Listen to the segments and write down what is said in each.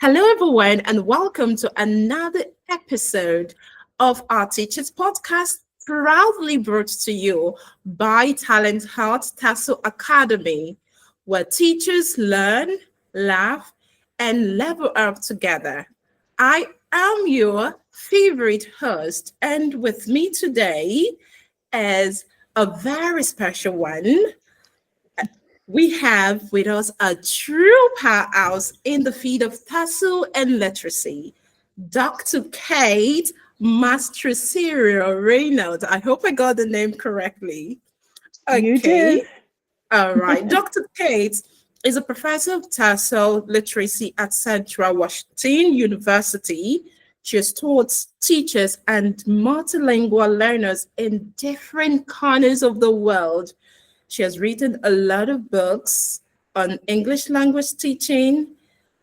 Hello, everyone, and welcome to another episode of our Teachers Podcast, proudly brought to you by TalentHut TESOL Academy, where teachers learn, laugh, and level up together. I am your favorite host, and with me today is a very special one. We have with us a true powerhouse in the field of TESOL and literacy, Dr. Kate Mastrosero Reynolds. I hope I got the name correctly. You did. Okay, all right. Dr. Kate is a professor of TESOL literacy at Central Washington University. She has taught teachers and multilingual learners in different corners of the world. She has written a lot of books on English language teaching,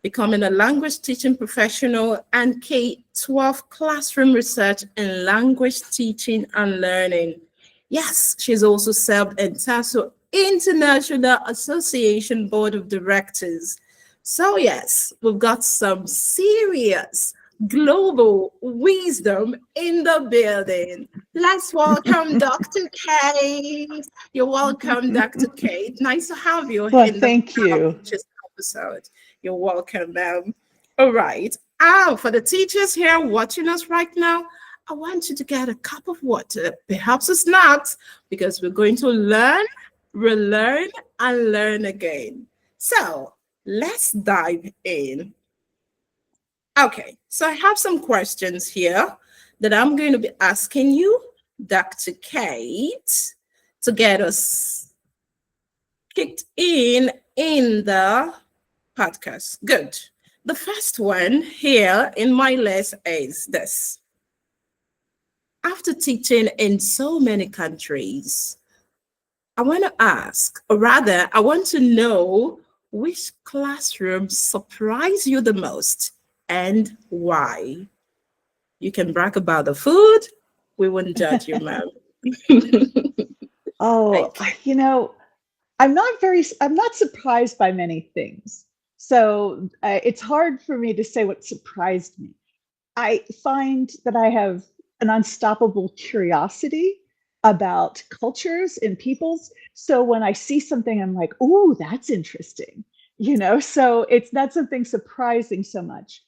becoming a language teaching professional, and K-12 classroom research in language teaching and learning. Yes, she's also served in TESOL International Association Board of Directors. So yes, we've got some serious global wisdom in the building. Let's welcome Dr. Kate. You're welcome, Dr. Kate. Nice to have you Well, in the thank you. Teachers episode. You're welcome, ma'am. All right. For the teachers here watching us right now, I want you to get a cup of water, perhaps a snack, because we're going to learn, relearn, and learn again. So let's dive in. Okay, so I have some questions here that I'm going to be asking you, Dr. Kate, to get us kicked in the podcast. Good. The first one here in my list is this. After teaching in so many countries, I want to ask, or rather, I want to know which classroom surprised you the most and why. You can brag about the food. We wouldn't judge you, ma'am. Oh, Okay. I'm not surprised by many things. So it's hard for me to say what surprised me. I find that I have an unstoppable curiosity about cultures and peoples. So when I see something, I'm like, "Ooh, that's interesting." So it's not something surprising so much.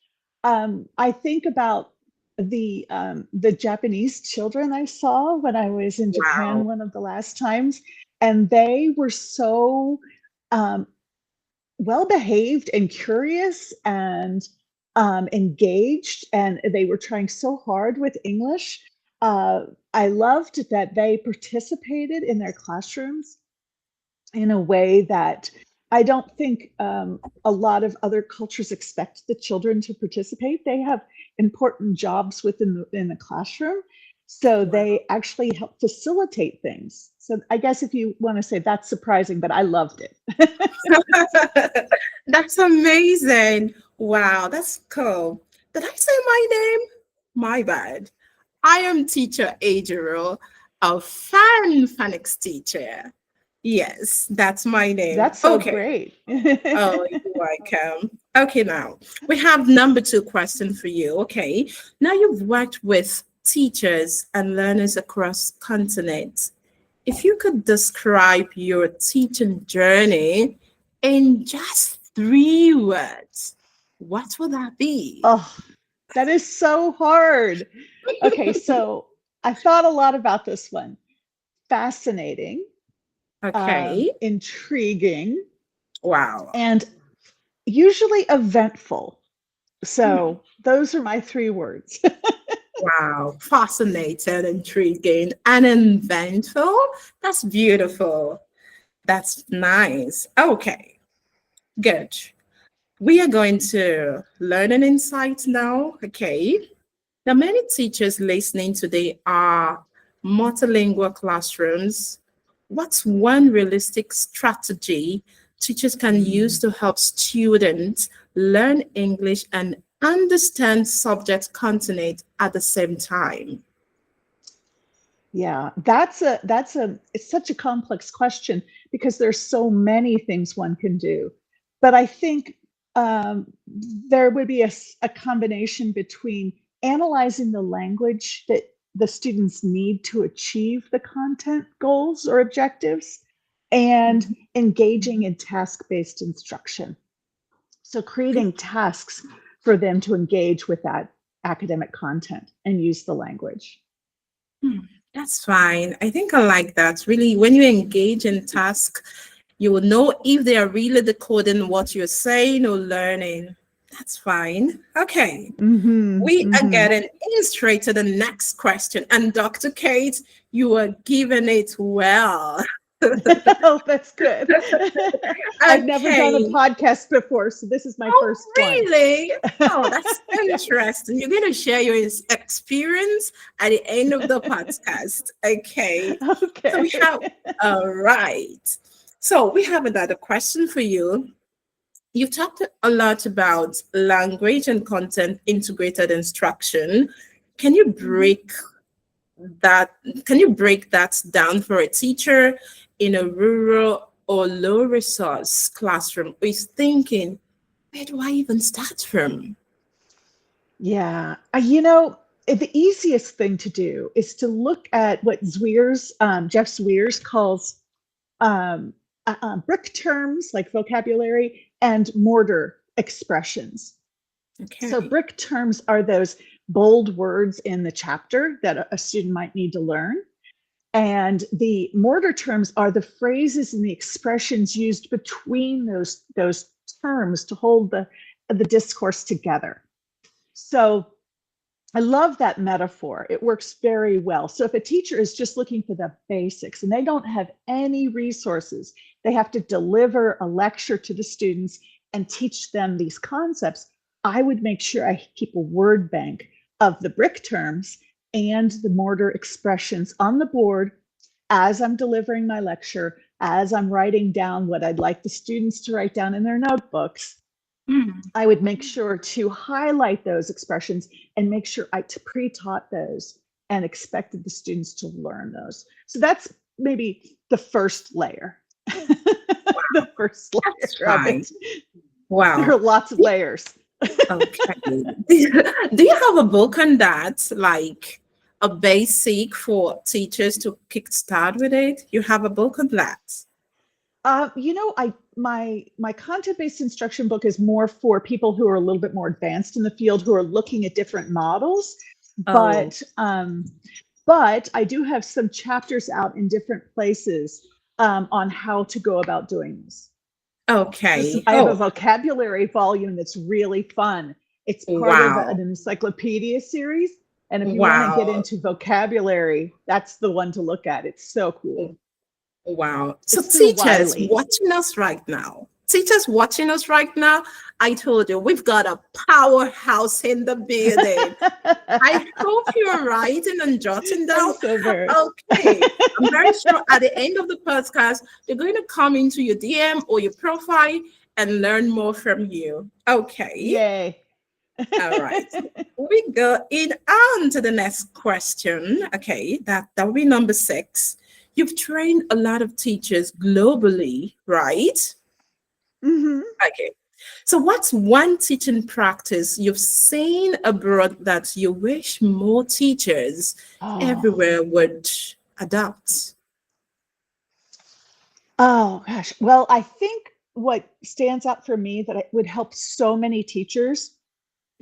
I think about the Japanese children I saw when I was in Japan Wow. one of the last times, and they were so um, well behaved and curious and engaged, and they were trying so hard with English. I loved that they participated in their classrooms in a way that I don't think a lot of other cultures expect the children to participate. They have important jobs in the classroom, so Wow. they actually help facilitate things. So I guess if you want to say that's surprising, but I loved it. That's amazing. Wow, that's cool. Did I say my name? My bad. I am teacher Adriel, a phonics teacher. Yes, that's my name. That's so Okay. great. Oh, you're welcome. Okay, now we have number two question for you. Okay, now you've worked with teachers and learners across continents. If you could describe your teaching journey in just 3 words, what would that be? Oh, that is so hard. Okay, so I thought a lot about this one. Fascinating, Okay. intriguing, Wow. and usually eventful. Hmm. So those are my 3 words. Wow. Fascinating, intriguing, and eventful. That's beautiful. That's nice. Okay, good. We are going to learn an insight now. Okay. Now, many teachers listening today are multilingual classrooms. What's one realistic strategy teachers can use to help students learn English and understand subject content at the same time? Yeah, it's such a complex question because there's so many things one can do. But I think um, there would be a combination between analyzing the language that the students need to achieve the content goals or objectives and Mhm. engaging in task-based instruction. So creating tasks for them to engage with that academic content and use the language. Hmm, that's fine. I think I like that. Really, when you engage in task, you will know if they are really decoding what you're saying or learning. That's fine. Okay. Mm-hmm, We are mm-hmm. getting in straight to the next question. And Dr. Kate, you are giving it well. Oh, that's good. I've never done a Okay. podcast before, so this is my Oh, first one. really? Oh, that's interesting. You're going to share your experience at the end of the podcast. Okay. So we Okay. have, all right. So we have another question for you. You've talked a lot about language and content integrated instruction. Can you Mhm. break that can you break that down for a teacher in a rural or low resource classroom who is thinking, where do I even start from? Yeah. The easiest thing to do is to look at what Jeff Zweers calls um, brick terms like vocabulary and mortar expressions. So Okay. brick terms are those bold words in the chapter that a student might need to learn. And the mortar terms are the phrases and the expressions used between those terms to hold the discourse together. So I love that metaphor. It works very well. So if a teacher is just looking for the basics and they don't have any resources, they have to deliver a lecture to the students and teach them these concepts. I would make sure I keep a word bank of the brick terms and the mortar expressions on the board as I'm delivering my lecture, as I'm writing down what I'd like the students to write down in their notebooks. Hmm. I would make sure to highlight those expressions and make sure I pre-taught those and expected the students to learn those. So that's maybe the first layer. The first That's layer of fine. it. There are Wow. lots of layers. Okay. Do you have a book on that, like a basic for teachers to kickstart with it? You have a book on that? I my content-based instruction book is more for people who are a little bit more advanced in the field, who are looking at different models. Oh, But I do have some chapters out in different places on how to go about doing this. okay. I have a Oh, vocabulary volume that's really fun. It's part of an wow. encyclopedia series. And if you want to get Wow. into vocabulary, that's the one to look at. It's so cool. Wow. So It's through teachers Wiley. watching us right now, teachers watching us right now, I told you we've got a powerhouse in the building. I hope you're writing and jotting I'm down. so embarrassed. Okay. I'm very sure at the end of the podcast, they're going to come into your DM or your profile and learn more from you. Okay. Yay. All right. We go in on to the next question. Okay, that will be number 6. You've trained a lot of teachers globally, right? Mhm. Okay. So what's one teaching practice you've seen abroad that you wish more teachers Oh, everywhere would adopt? oh gosh. Well, I think what stands out for me that it would help so many teachers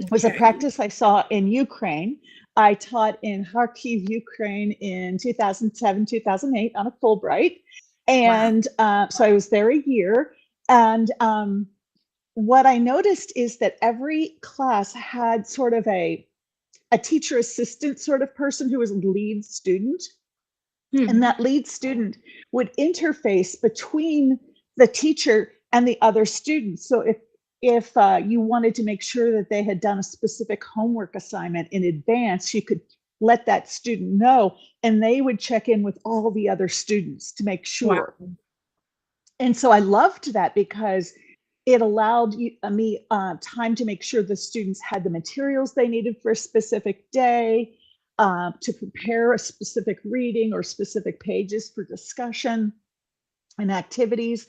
was a Okay. practice I saw in Ukraine. I taught in Kharkiv, Ukraine in 2007, 2008 on a Fulbright. Wow. And so I was there a year. And what I noticed is that every class had sort of a teacher assistant sort of person who was a lead student. And Hmm. that lead student would interface between the teacher and the other students. So if you wanted to make sure that they had done a specific homework assignment in advance, you could let that student know, and they would check in with all the other students to make Wow. sure. And so I loved that because it allowed me time to make sure the students had the materials they needed for a specific day, to prepare a specific reading or specific pages for discussion and activities.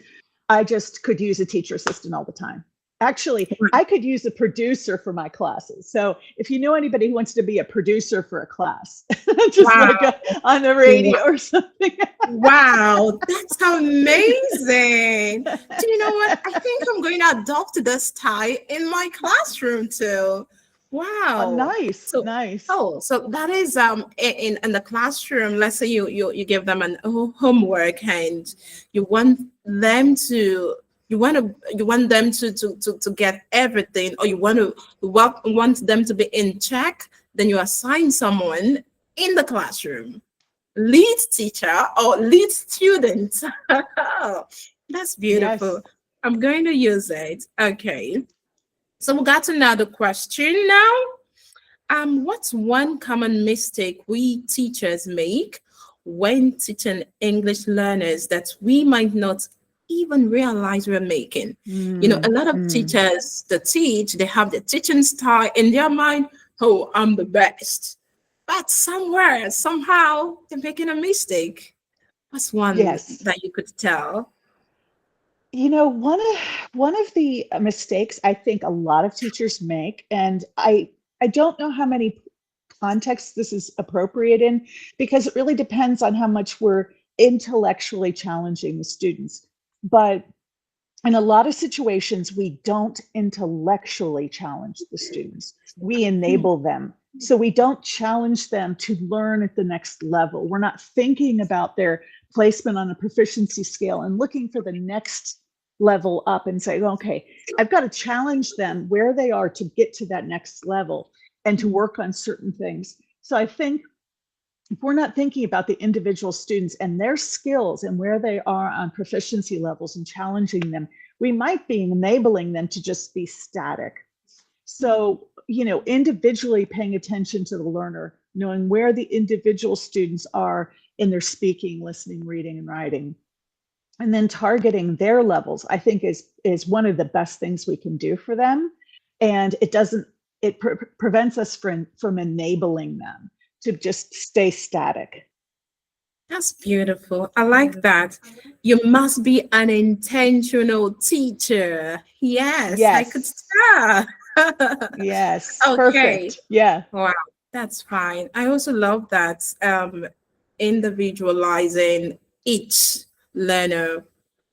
I just could use a teacher assistant all the time. Actually, I could use a producer for my classes. So if you know anybody who wants to be a producer for a class, just Wow. like on the Wow. radio or something. Wow, that's amazing. Do you know what? I think I'm going to adopt this style in my classroom too. Wow. Nice, So, nice. oh, so that is in the classroom. Let's say you give them an homework and you want them to you want them to get everything, or you want them to be in check. Then you assign someone in the classroom, lead teacher or lead student. That's beautiful. Yes. I'm going to use it. Okay. So we got another question now. What's one common mistake we teachers make when teaching English learners that we might not even realize we're making? A lot of teachers that teach, they have the teaching style in their mind. Oh, I'm the best. But somewhere, somehow, they're making a mistake. What's one Yes. that you could tell? One of the mistakes I think a lot of teachers make, and I don't know how many contexts this is appropriate in, because it really depends on how much we're intellectually challenging the students. But in a lot of situations, we don't intellectually challenge the students. We enable them. So we don't challenge them to learn at the next level. We're not thinking about their placement on a proficiency scale and looking for the next level up and say, okay, I've got to challenge them where they are to get to that next level and to work on certain things. So I think if we're not thinking about the individual students and their skills and where they are on proficiency levels and challenging them, we might be enabling them to just be static. So, individually paying attention to the learner, knowing where the individual students are in their speaking, listening, reading, and writing, and then targeting their levels, I think is one of the best things we can do for them. And it prevents us from enabling them to just stay static. That's beautiful. I like that. You must be an intentional teacher. Yes, I could Yes. tell. Yes. Okay. Perfect. Yeah. Wow, that's fine. I also love that individualizing each learner.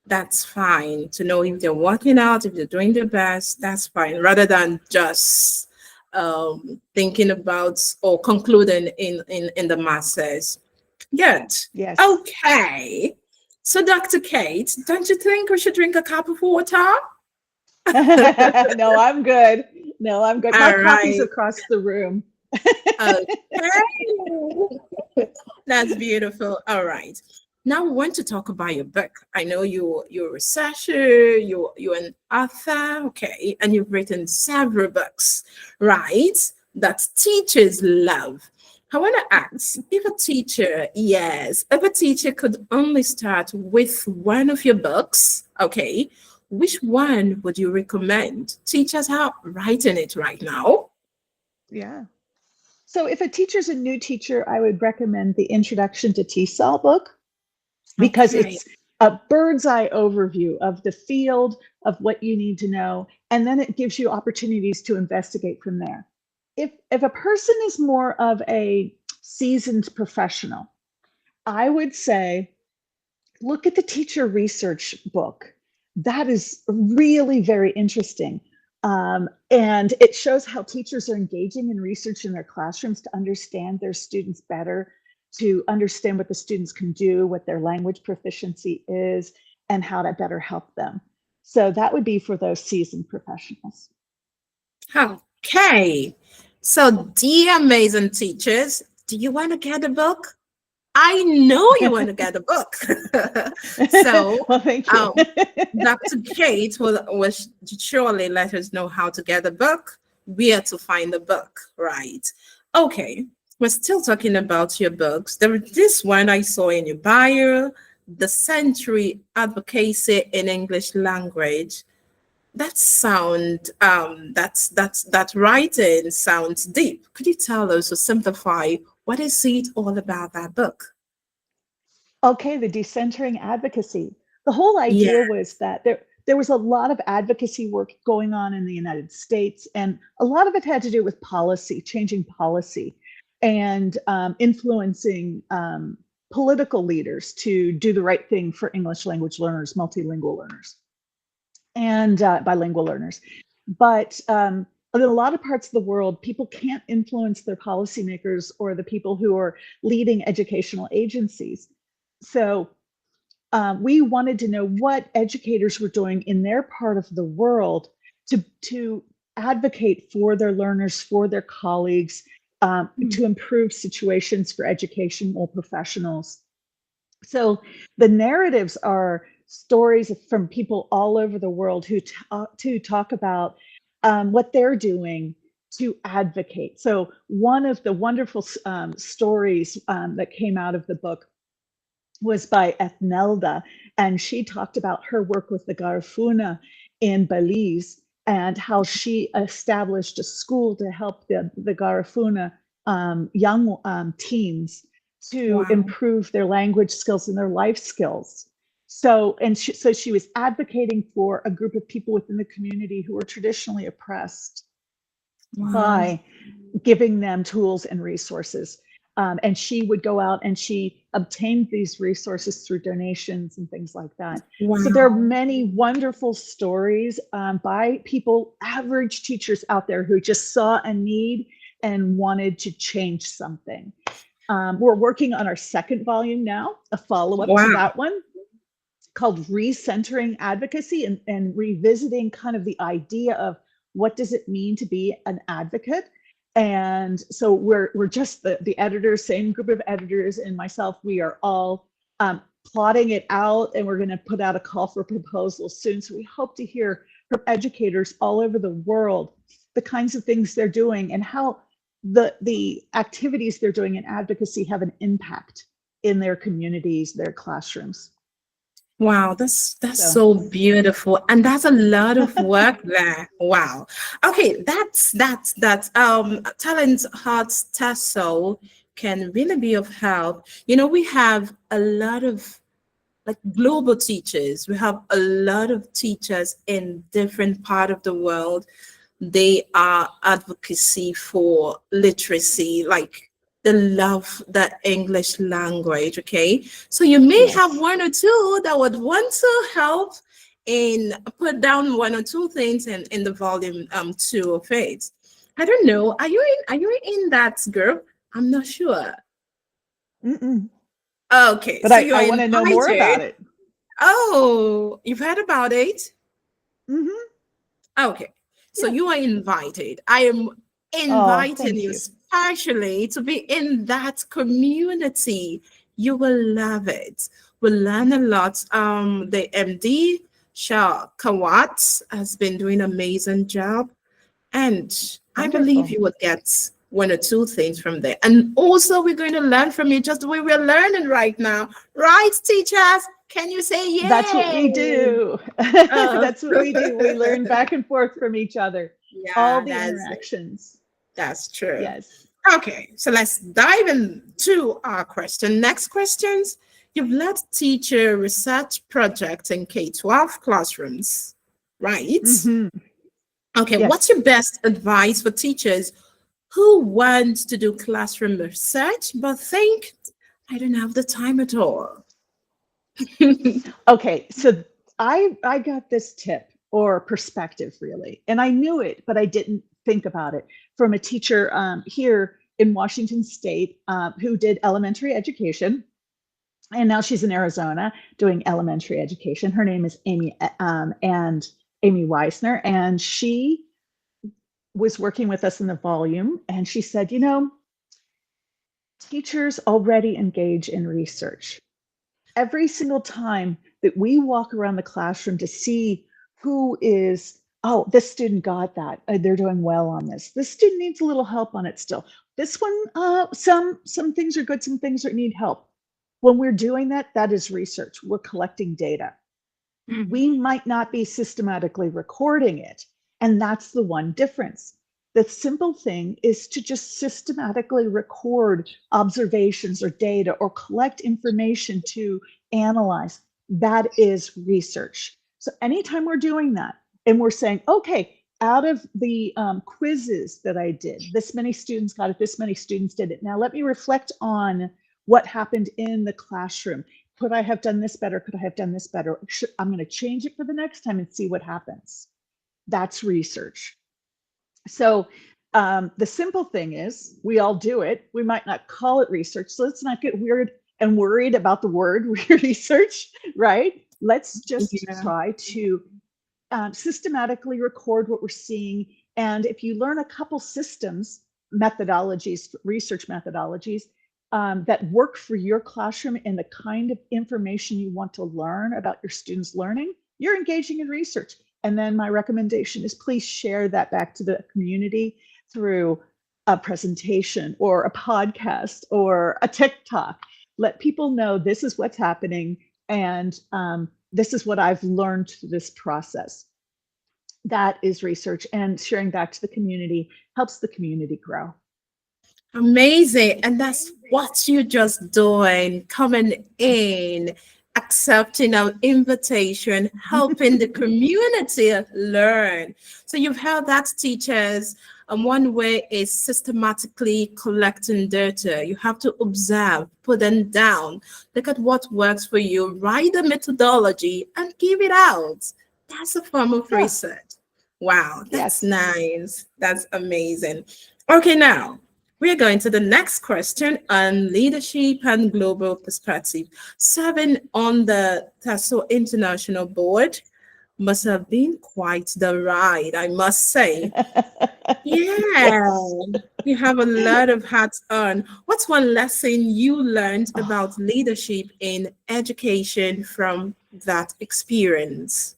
That's fine to know if they're working out, if they're doing their best. That's fine, rather than just thinking about or concluding in the masses. Good. Yes. Okay. So, Dr. Kate, don't you think we should drink a cup of water? No, I'm good. No, I'm good. My All coffee's right. across the room. Okay. That's beautiful. All right. Now we want to talk about your book. I know you're a researcher, you're an author, okay, and you've written several books, right? That teachers love. I want to ask if a teacher could only start with one of your books, okay, which one would you recommend? Teachers are writing it right now. Yeah. So if a teacher's a new teacher, I would recommend the Introduction to TESOL book, because Okay. it's a bird's eye overview of the field, of what you need to know, and then it gives you opportunities to investigate from there. If a person is more of a seasoned professional, I would say look at the teacher research book. That is really very interesting. And it shows how teachers are engaging in research in their classrooms to understand their students better, to understand what the students can do, what their language proficiency is, and how to better help them. So that would be for those seasoned professionals. Okay. So, dear amazing teachers, do you want to get a book? I know you want to get a book. So, Well, thank you. Dr. Kate will surely let us know how to get a book, where to find the book, right? Okay, we're still talking about your books. There was this one I saw in your bio, The Century Advocacy in English Language. That writing sounds deep. Could you tell us or simplify what is it all about, that book? Okay, the decentering advocacy. The whole Yeah. idea was that there there was a lot of advocacy work going on in the United States, and a lot of it had to do with policy, changing policy, and influencing political leaders to do the right thing for English language learners, multilingual learners, and bilingual learners. But in a lot of parts of the world, people can't influence their policymakers or the people who are leading educational agencies. So we wanted to know what educators were doing in their part of the world to advocate for their learners, for their colleagues, to improve situations for educational professionals. So the narratives are stories from people all over the world who talk about what they're doing to advocate. So one of the wonderful stories that came out of the book was by Ethnelda, and she talked about her work with the Garifuna in Belize and how she established a school to help the Garifuna young teens to improve their language skills and their life skills. So she was advocating for a group of people within the community who were traditionally oppressed by giving them tools and resources. And she would go out and she obtained these resources through donations and things like that. So there are many wonderful stories by people, average teachers out there who just saw a need and wanted to change something. We're working on our second volume now, a follow-up to that one, called Recentering Advocacy, and revisiting kind of the idea of what does it mean to be an advocate. And so we're just the editors, same group of editors and myself, we are all plotting it out, and we're going to put out a call for proposals soon. So we hope to hear from educators all over the world the kinds of things they're doing and how the activities they're doing in advocacy have an impact in their communities, their classrooms. Wow, that's so beautiful, and that's a lot of work there. Wow. Okay, that's TalentHut TESOL can really be of help. You know, we have a lot of like global teachers. We have a lot of teachers in different part of the world. They are advocacy for literacy, like they love the English language. Okay, so you may have one or two that would want to help in put down one or two things in the volume 2 of it. I don't know. Are you in that group? I'm not sure. Okay, but so I want to know more about it. Oh, you've heard about it? Okay. So you are invited. I am inviting you especially to be in that community. You will love it. We'll learn a lot. The MD, Shah Kawat, has been doing an amazing job. And I believe you will get one or two things from there. And also we're going to learn from you just the way we're learning right now. Right, teachers? Can you say yeah? That's what we do. That's what we do. We learn back and forth from each other. Yeah, all the interactions. That's true. Yes. Okay, so let's dive into our question. Next questions. You've led teacher research projects in K-12 classrooms, right? Okay, what's your best advice for teachers who want to do classroom research but think, I don't have the time at all? Okay, so I got this tip or perspective really, and I knew it, but I didn't think about it, from a teacher here in Washington State who did elementary education, and now she's in Arizona doing elementary education. Her name is Amy Weisner, and she was working with us in the volume, and she said, you know, teachers already engage in research. Every single time that we walk around the classroom to see who is, oh, this student got that, they're doing well on this. This student needs a little help on it still. This one, some things are good, some things need help. When we're doing that, that is research. We're collecting data. We might not be systematically recording it, and that's the one difference. The simple thing is to just systematically record observations or data or collect information to analyze. That is research. So anytime we're doing that and we're saying, okay, out of the quizzes that I did, this many students got it, this many students did it. Now let me reflect on what happened in the classroom. Could I have done this better? Could I have done this better? I'm going to change it for the next time and see what happens. That's research. So the simple thing is we all do it. We might not call it research. So let's not get weird and worried about the word research, right? Let's just Yeah. try to systematically record what we're seeing. And if you learn a couple systems, methodologies, research methodologies that work for your classroom and the kind of information you want to learn about your students' learning, you're engaging in research. And then my recommendation is please share that back to the community through a presentation or a podcast or a TikTok. Let people know this is what's happening and this is what I've learned through this process. That is research, and sharing back to the community helps the community grow. Amazing. And that's what you're just doing, coming in, accepting our invitation, helping the community learn. So you've heard that, teachers. And one way is systematically collecting data. You have to observe, put them down, look at what works for you, write the methodology, and give it out. That's a form of research. Wow, that's nice. That's amazing. Okay, now we're going to the next question on leadership and global perspective. Serving on the TESOL International Board must have been quite the ride, I must say. Yeah, you have a lot of hats on. What's one lesson you learned about leadership in education from that experience?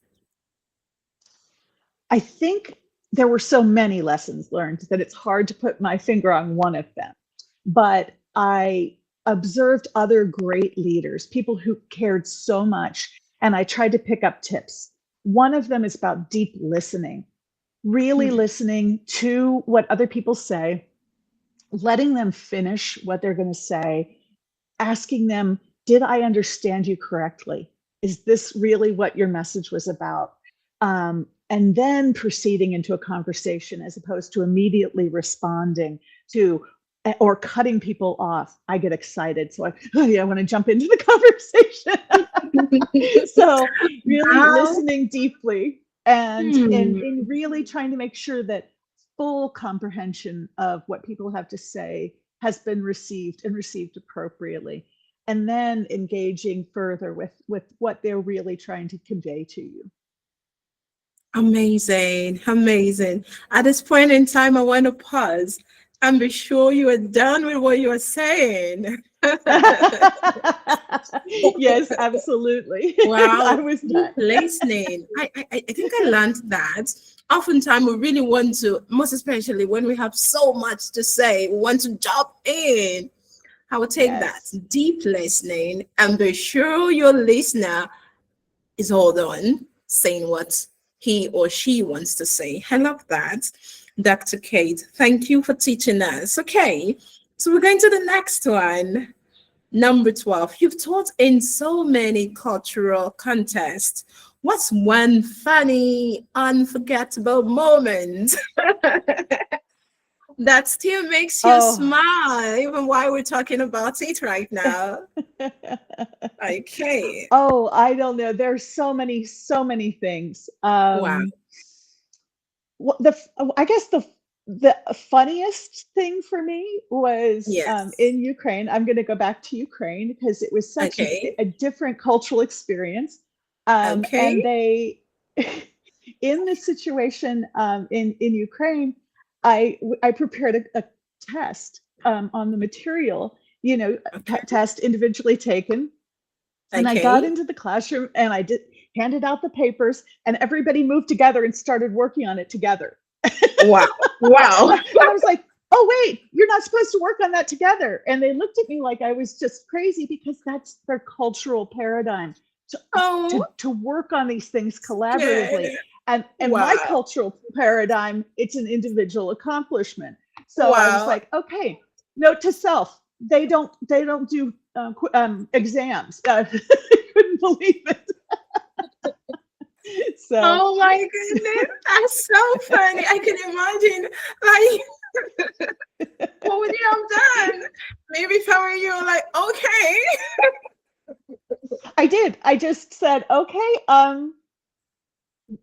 I think there were so many lessons learned that it's hard to put my finger on one of them. But I observed other great leaders, people who cared so much, and I tried to pick up tips. One of them is about deep listening, really listening to what other people say, letting them finish what they're going to say, asking them, did I understand you correctly? Is this really what your message was about? And then proceeding into a conversation as opposed to immediately responding to or cutting people off. I get excited. So I want to jump into the conversation. So really listening deeply and in really trying to make sure that full comprehension of what people have to say has been received and received appropriately. And then engaging further with what they're really trying to convey to you. Amazing, amazing. At this point in time, I want to pause and be sure you are done with what you are saying. Yes, absolutely. Wow, I was done. listening. I think I learned that. Oftentimes, we really want to, most especially when we have so much to say, we want to jump in. I will take that deep listening and be sure your listener is all done saying what he or she wants to say. I love that. Dr. Kate, thank you for teaching us. Okay, so we're going to the next one. Number 12, you've taught in so many cultural contests. What's one funny, unforgettable moment that still makes you smile, even while we're talking about it right now? Okay. Oh, I don't know. There's so many things. Wow. I guess the funniest thing for me was in Ukraine. I'm going to go back to Ukraine because it was such a different cultural experience. And they, in the situation in Ukraine, I prepared a test on the material, test individually taken. And I got into the classroom and I handed out the papers and everybody moved together and started working on it together. Wow. Wow. And I was like, oh, wait, you're not supposed to work on that together. And they looked at me like I was just crazy because that's their cultural paradigm to work on these things collaboratively. And my cultural paradigm, it's an individual accomplishment. So I was like, okay, note to self, they don't do exams. I couldn't believe it. So Oh my goodness, that's so funny. I can imagine, what would you have done? Maybe if I were you, like, I did. I just said, okay,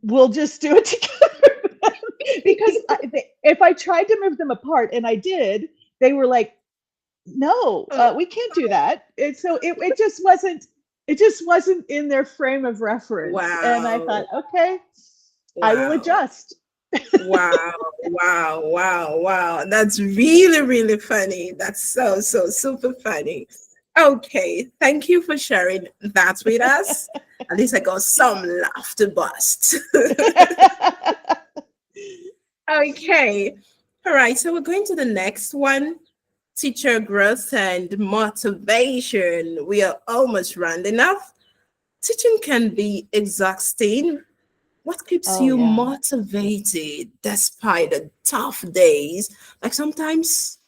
we'll just do it together. Because if I tried to move them apart, and I did, they were like, no, okay. we can't do that. And so it just wasn't in their frame of reference. And I thought, Wow, okay, I will wow, adjust. wow, wow, wow, wow. That's really, really funny. That's so, so super funny. Okay, thank you for sharing that with us. At least I got some laughter bust. Okay. All right. So we're going to the next one, teacher growth and motivation. We are almost rounding up. Teaching can be exhausting. What keeps Oh you yeah. motivated despite the tough days? Like sometimes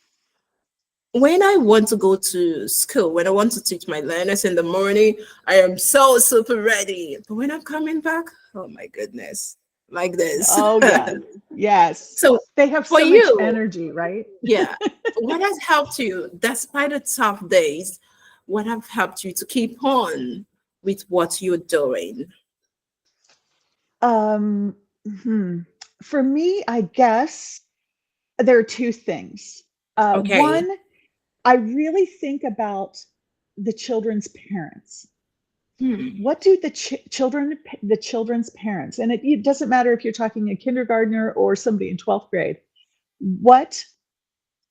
when I want to go to school, when I want to teach my learners in the morning, I am so super ready. But when I'm coming back, oh my goodness, like this. Oh yeah. Yes. So They have for so much you, energy, right? yeah, what has helped you despite the tough days? What have helped you to keep on with what you're doing? Um, hmm. For me, I guess there are two things. Okay. One, I really think about the children's parents. Hmm. What do the children's parents, and it doesn't matter if you're talking a kindergartner or somebody in 12th grade, what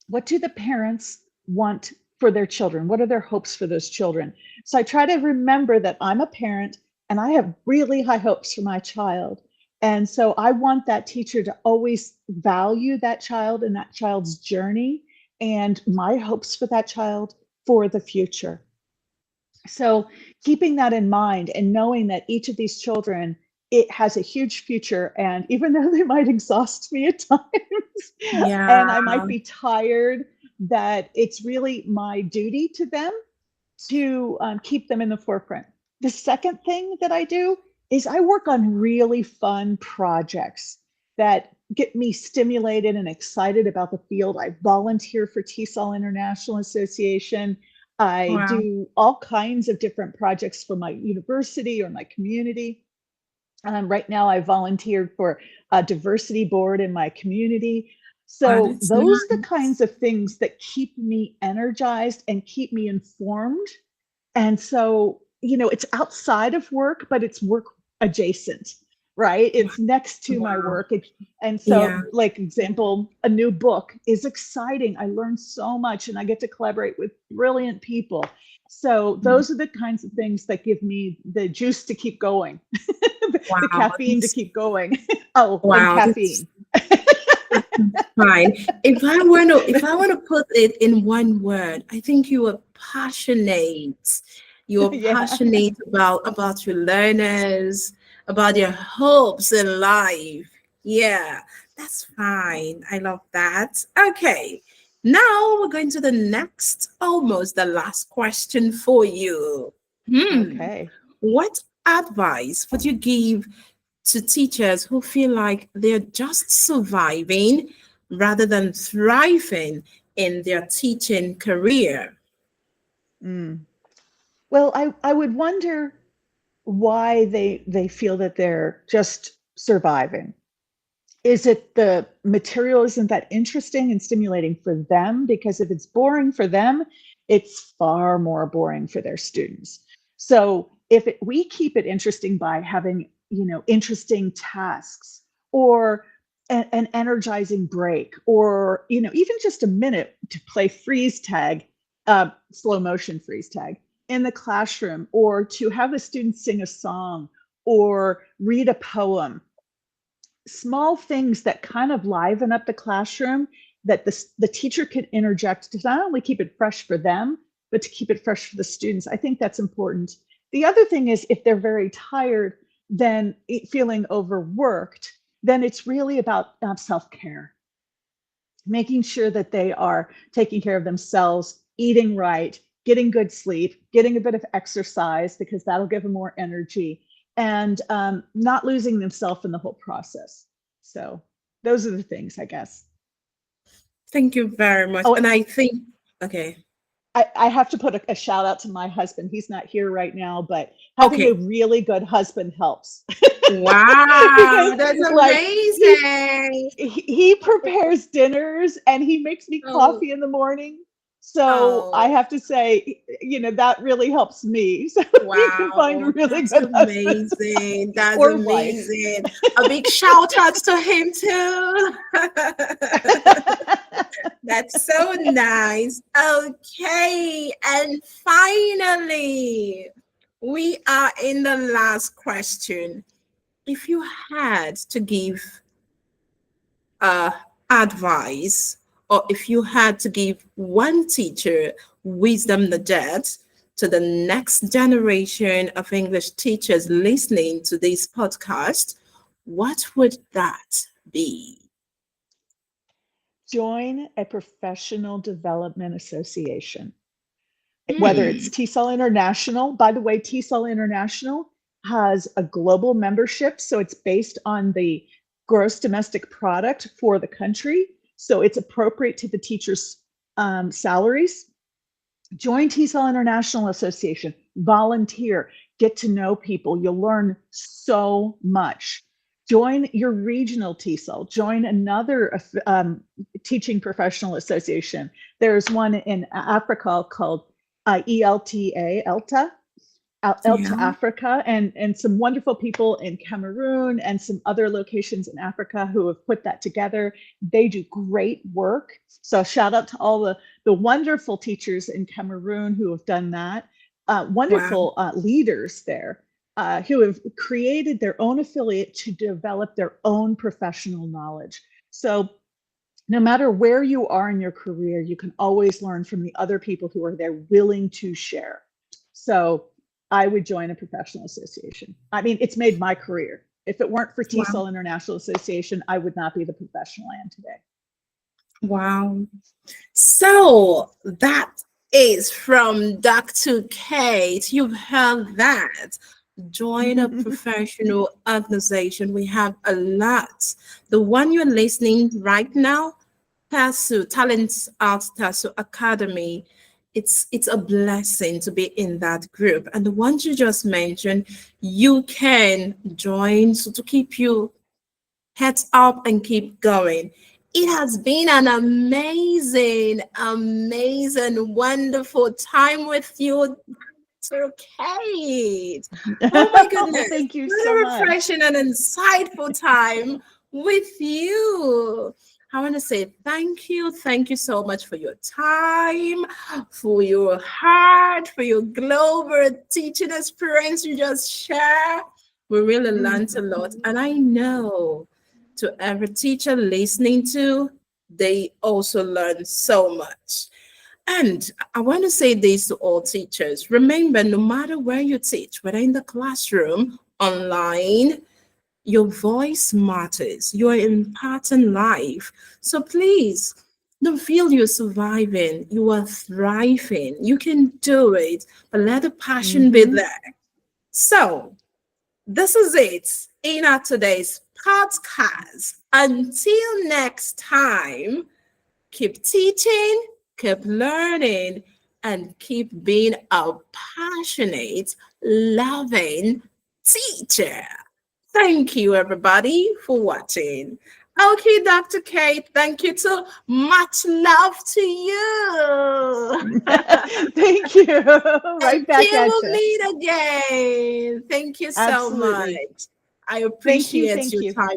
what do the parents want for their children? What are their hopes for those children? So I try to remember that I'm a parent and I have really high hopes for my child. And so I want that teacher to always value that child and that child's journey and my hopes for that child for the future. So keeping that in mind and knowing that each of these children, it has a huge future, and even though they might exhaust me at times and Yeah. I might be tired, that it's really my duty to them to keep them in the forefront. The second thing that I do is I work on really fun projects that get me stimulated and excited about the field. I volunteer for TESOL International Association. I Wow. do all kinds of different projects for my university or my community. Right now, I volunteered for a diversity board in my community. Wow, So that's those are the nice. kinds of things that keep me energized and keep me informed. And so, it's outside of work, but it's work adjacent, right? It's next to my Wow. work. And so, Yeah. like example, a new book is exciting. I learn so much and I get to collaborate with brilliant people. So those are the kinds of things that give me the juice to keep going, the Wow. caffeine to keep going. Oh, and Wow. caffeine. That's fine. If I want to put it in one word, I think you are passionate. You are Yeah. passionate about your learners, about your hopes in life. Yeah, that's fine. I love that. Okay. Now we're going to the next, almost the last question for you. Okay. What advice would you give to teachers who feel like they're just surviving rather than thriving in their teaching career? Mm. Well, I would wonder why they feel that they're just surviving. Is it the material isn't that interesting and stimulating for them? Because if it's boring for them, it's far more boring for their students. So if we keep it interesting by having, interesting tasks or an energizing break, or, even just a minute to play freeze tag, slow motion freeze tag in the classroom, or to have the students sing a song or read a poem, small things that kind of liven up the classroom, that the teacher can interject to not only keep it fresh for them, but to keep it fresh for the students. I think that's important. The other thing is, if they're very tired, then feeling overworked, then it's really about self-care, making sure that they are taking care of themselves, eating right, getting good sleep, getting a bit of exercise, because that'll give them more energy. and not losing themselves in the whole process. So those are the things, I guess. Thank you very much. Oh, And I think, okay, I have to put a shout out to my husband. He's not here right now, but having a okay. really good husband helps. Wow, Because that's like amazing. he prepares dinners and he makes me Oh, coffee in the morning. So I oh, have to say, that really helps me. So you can find a wow, really that's good husband amazing. That's or wife. amazing. A big shout out to him too. That's so nice. Okay, and finally, we are in the last question. If you had to give uh, advice, or if you had to give one teacher wisdom nugget to the next generation of English teachers listening to this podcast, what would that be? Join a professional development association, whether it's Hmm. TESOL International. By the way, TESOL International has a global membership, so it's based on the gross domestic product for the country. So it's appropriate to the teachers' salaries. Join TESOL International Association, volunteer, get to know people. You'll learn so much. Join your regional TESOL, join another teaching professional association. There's one in Africa called ELTA, out to Yeah. Africa, and some wonderful people in Cameroon and some other locations in Africa who have put that together. They do great work. So shout out to all the wonderful teachers in Cameroon who have done that. Wow. Wonderful leaders there who have created their own affiliate to develop their own professional knowledge. So no matter where you are in your career, you can always learn from the other people who are there willing to share. So I would join a professional association. I mean, it's made my career. If it weren't for Wow. TESOL International Association, I would not be the professional I am today. Wow. So that is from Dr. Kate. You've heard that. Join a professional organization. We have a lot. The one you're listening right now, TESOL, TalentHut TESOL Academy. It's a blessing to be in that group. And the ones you just mentioned, you can join so to keep you heads up and keep going. It has been an amazing, amazing, wonderful time with you, Dr. Kate. Oh my Oh, goodness, thank you what so a much. refreshing and insightful time with you. I want to say thank you so much for your time, for your heart, for your global teaching experience you just shared. We really learned a lot. And I know to every teacher listening to, they also learn so much. And I want to say this to all teachers. Remember, no matter where you teach, whether in the classroom, online, your voice matters. You are imparting life. So please don't feel you're surviving. You are thriving. You can do it, but let the passion be Mhm. there. So this is it in our today's podcast. Until next time, keep teaching, keep learning, and keep being a passionate, loving teacher. Thank you, everybody, for watching. Okay, Dr. Kate, thank you too. Much love to you. Thank you. Right back Until at we you. meet again. Thank you so Absolutely. much. I Thank you. appreciate Thank your you. time